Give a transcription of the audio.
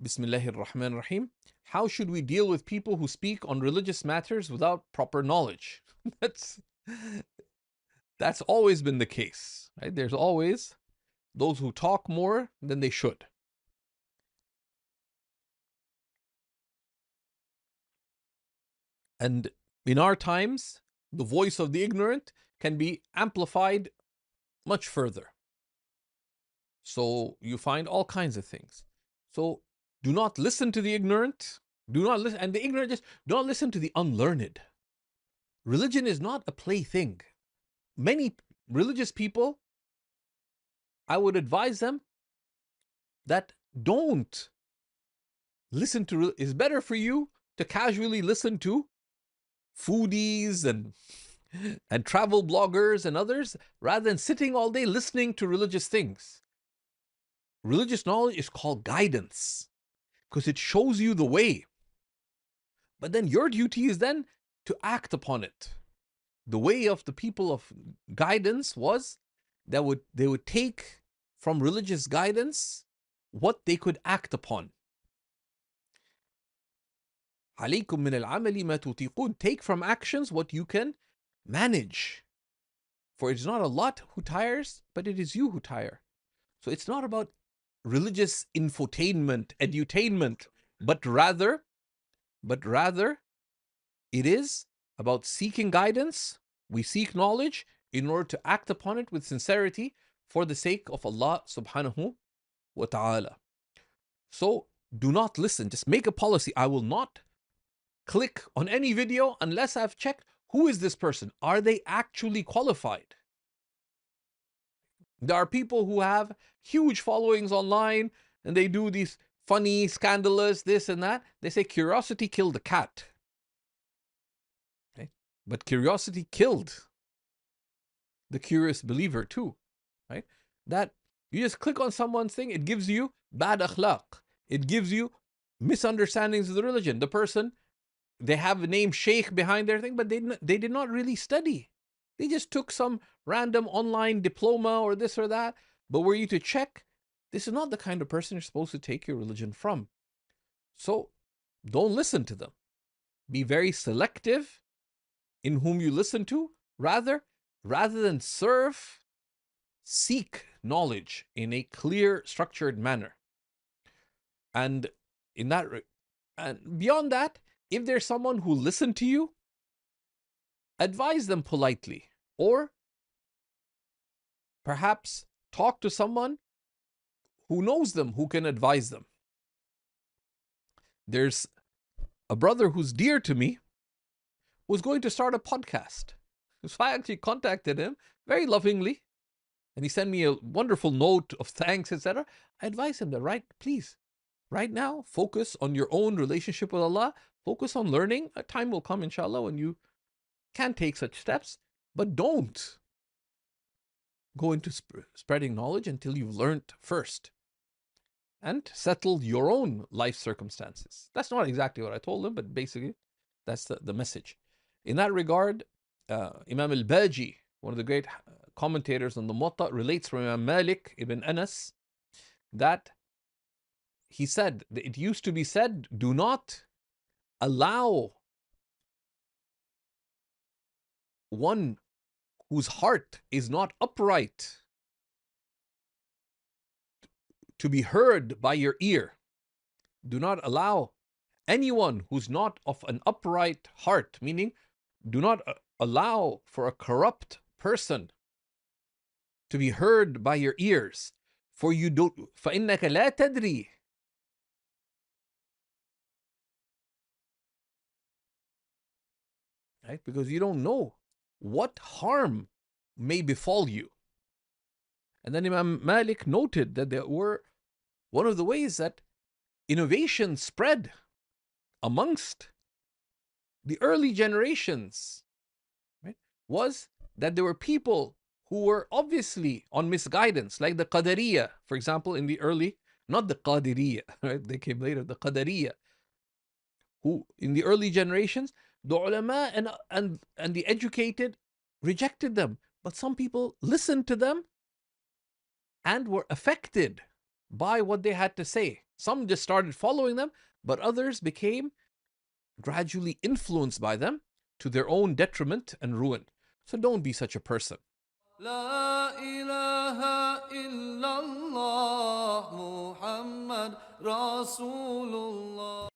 Bismillahir Rahmanir Rahim. How should we deal with people who speak on religious matters without proper knowledge? that's that's always been the case, right? There's always those who talk more than they should. And in our times, the voice of the ignorant can be amplified much further. So you find all kinds of things. So do not listen to the ignorant. Do not listen, and the ignorant just do not listen to the unlearned. Religion is not a plaything. Many religious people, I would advise them that don't listen to. It's better for you to casually listen to foodies and travel bloggers and others rather than sitting all day listening to religious things. Religious knowledge is called guidance because it shows you the way. But then your duty is then to act upon it. The way of the people of guidance was that they would take from religious guidance what they could act upon. عليكم من العمل ما تطيقون. Take from actions what you can manage. For it is not Allah who tires, but it is you who tire. So it's not about religious infotainment, edutainment, but rather it is about seeking guidance. We seek knowledge in order to act upon it with sincerity for the sake of Allah subhanahu wa ta'ala. So do not listen. Just make a policy. I will not click on any video unless I've checked who is this person. Are they actually qualified? There are people who have huge followings online and they do these funny, scandalous, this and that. They say curiosity killed the cat. Okay? But curiosity killed the curious believer too. Right? That you just click on someone's thing, it gives you bad akhlaq. It gives you misunderstandings of the religion. The person, they have the name Shaykh behind their thing, but they did not really study. They just took some random online diploma or this or that. But were you to check, this is not the kind of person you're supposed to take your religion from. So don't listen to them. Be very selective in whom you listen to. Rather than serve, seek knowledge in a clear, structured manner. And in that, and beyond that, if there's someone who listened to you, advise them politely, or perhaps talk to someone who knows them, who can advise them. There's a brother who's dear to me who's going to start a podcast. So I actually contacted him very lovingly, and he sent me a wonderful note of thanks, etc. I advise him that, please, right now, focus on your own relationship with Allah. Focus on learning. A time will come, inshallah, when you can take such steps, but don't go into spreading knowledge until you've learned first and settled your own life circumstances. That's not exactly what I told him, but basically that's the message. In that regard, Imam al-Baji, one of the great commentators on the Muwatta, relates from Imam Malik ibn Anas that he said, that it used to be said, do not allow one whose heart is not upright to be heard by your ear. Do not allow anyone who's not of an upright heart, meaning do not allow for a corrupt person to be heard by your ears. For you don't, فَإِنَّكَ لَا تَدْرِي. Right? Because you don't know what harm may befall you. And then Imam Malik noted that there were one of the ways that innovation spread amongst the early generations, right, was that there were people who were obviously on misguidance, like the Qadariyah, for example, in the early, not the Qadiriyah, right? They came later, the Qadariyah, who in the early generations, the ulama and the educated rejected them. But some people listened to them and were affected by what they had to say. Some just started following them, but others became gradually influenced by them to their own detriment and ruin. So don't be such a person. لا إله إلا الله محمد رسول الله